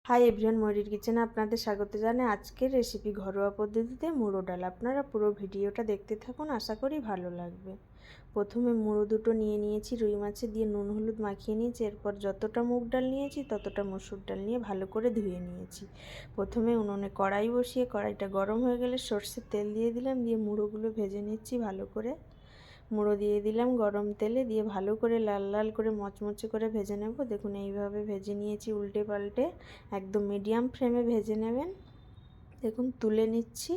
Hi everyone, ময়ূরীর কিচেনে আপনাদের স্বাগত জানাই। আজকের রেসিপি ঘরোয়া পদ্ধতিতে মুড়ো ডাল। আপনারা পুরো ভিডিওটা দেখতে থাকুন, আশা করি ভালো লাগবে। প্রথমে মুড়ো দুটো নিয়ে নিয়েছি, রুই মাছে দিয়ে নুন হলুদ মাখিয়ে নিয়েছি। এরপর যতটা মুগ ডাল নিয়েছি ততটা মসুর ডাল নিয়ে ভালো করে ধুয়ে নিয়েছি। প্রথমে উনুনে কড়াই বসিয়ে কড়াইটা গরম হয়ে গেলে সর্ষের তেল দিয়ে দিলাম, দিয়ে মুড়োগুলো ভেজে নিচ্ছি ভালো করে। মুড়ো দিয়ে দিলাম গরম তেলে, দিয়ে ভালো করে লাল লাল করে মচমচে করে ভেজে নেব। দেখুন এইভাবে ভেজে নিয়েছি উল্টে পাল্টে, একদম মিডিয়াম ফ্লেমে ভেজে নেবেন। দেখুন তুলে নিচ্ছি।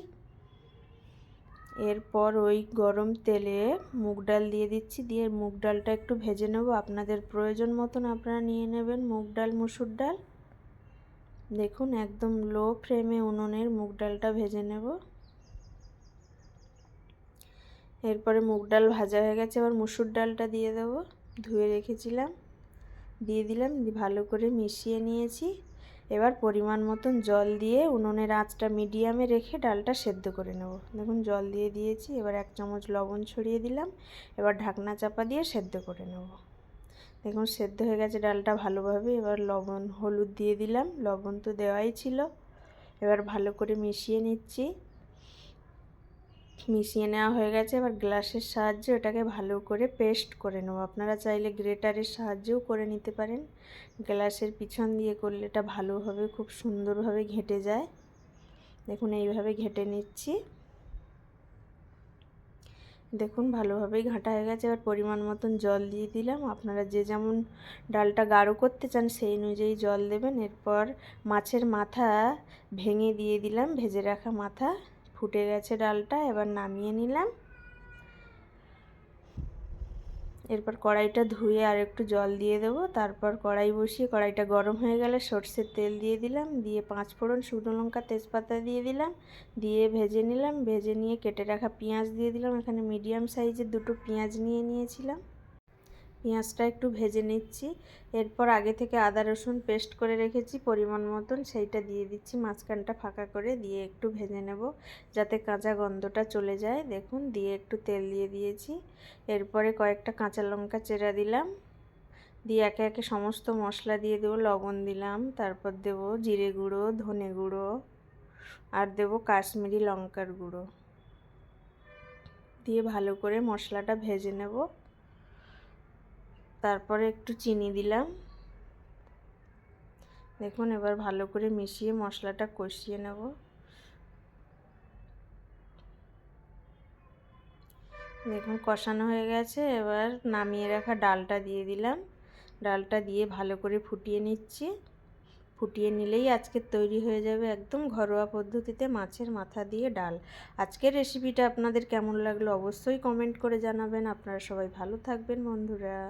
এরপর ওই গরম তেলে মুগ ডাল দিয়ে দিচ্ছি, দিয়ে মুগ ডালটা একটু ভেজে নেব। আপনাদের প্রয়োজন মতন আপনারা নিয়ে নেবেন মুগ ডাল মসুর ডাল। দেখুন একদম লো ফ্লেমে উনুনের মুগ ডালটা ভেজে নেব। এরপরে মুগ ডাল ভাজা হয়ে গেছে, এবার মুসুর ডালটা দিয়ে দেবো, ধুয়ে রেখেছিলাম, দিয়ে দিলাম, ভালো করে মিশিয়ে নিয়েছি। এবার পরিমাণ মতন জল দিয়ে উনুনের আঁচটা মিডিয়ামে রেখে ডালটা সেদ্ধ করে নেব। দেখুন জল দিয়ে দিয়েছি, এবার 1 চামচ লবণ ছড়িয়ে দিলাম, এবার ঢাকনা চাপা দিয়ে সেদ্ধ করে নেব। দেখুন সেদ্ধ হয়ে গেছে ডালটা ভালোভাবে। এবার লবণ হলুদ দিয়ে দিলাম, লবণ তো দেওয়াই ছিল। এবার ভালো করে মিশিয়ে নিচ্ছি। মিশিয়ে নেওয়া হয়ে গেছে, এবার গ্লাসের সাহায্যে ওটাকে ভালো করে পেস্ট করে নেব। আপনারা চাইলে গ্রেটারের সাহায্যেও করে নিতে পারেন। গ্লাসের পিছন দিয়ে করলে এটা ভালোভাবে খুব সুন্দরভাবে ঘেঁটে যায়। দেখুন এইভাবে ঘেঁটে নিচ্ছি। দেখুন ভালোভাবেই ঘাঁটা হয়ে গেছে। এবার পরিমাণ মতন জল দিয়ে দিলাম। আপনারা যে যেমন ডালটা গাঢ় করতে চান সেই অনুযায়ী জল দেবেন। এরপর মাছের মাথা ভেঙে দিয়ে দিলাম, ভেজে রাখা মাথা। ফুটে গেছে ডালটা, এবার নামিয়ে নিলাম। এরপর কড়াইটা ধুয়ে আর একটু জল দিয়ে দেবো। তারপর কড়াই বসিয়ে কড়াইটা গরম হয়ে গেলে সর্ষের তেল দিয়ে দিলাম, দিয়ে 5 ফোড়ন, শুকনো লঙ্কা, তেজপাতা দিয়ে দিলাম, দিয়ে ভেজে নিলাম। ভেজে নিয়ে কেটে রাখা পেঁয়াজ দিয়ে দিলাম। এখানে মিডিয়াম সাইজের 2টো পেঁয়াজ নিয়ে নিয়েছিলাম। পেঁয়াজটা একটু ভেজে নিচ্ছি। এরপর আগে থেকে আদা রসুন পেস্ট করে রেখেছি পরিমাণ মতন, সেইটা দিয়ে দিচ্ছি। মাঝখানটা ফাঁকা করে দিয়ে একটু ভেজে নেব যাতে কাঁচা গন্ধটা চলে যায়। দেখুন দিয়ে একটু তেল দিয়ে দিয়েছি। এরপরে কয়েকটা কাঁচা লঙ্কা চেরা দিলাম, দিয়ে একে একে সমস্ত মশলা দিয়ে দেবো। লবণ দিলাম, তারপর দেবো জিরে গুঁড়ো, ধনে গুঁড়ো, আর দেবো কাশ্মীরি লঙ্কার গুঁড়ো। দিয়ে ভালো করে মশলাটা ভেজে নেব। তারপরে একটু চিনি দিলাম। দেখুন এবার ভালো করে মিশিয়ে মশলাটা কষিয়ে নেব। দেখুন কষানো হয়ে গেছে, এবার নামিয়ে রাখা ডালটা দিয়ে দিলাম। ডালটা দিয়ে ভালো করে ফুটিয়ে নিচ্ছি। ফুটিয়ে নিলেই আজকের তৈরি হয়ে যাবে একদম ঘরোয়া পদ্ধতিতে মাছের মাথা দিয়ে ডাল। আজকের রেসিপিটা আপনাদের কেমন লাগলো অবশ্যই কমেন্ট করে জানাবেন। আপনারা সবাই ভালো থাকবেন বন্ধুরা।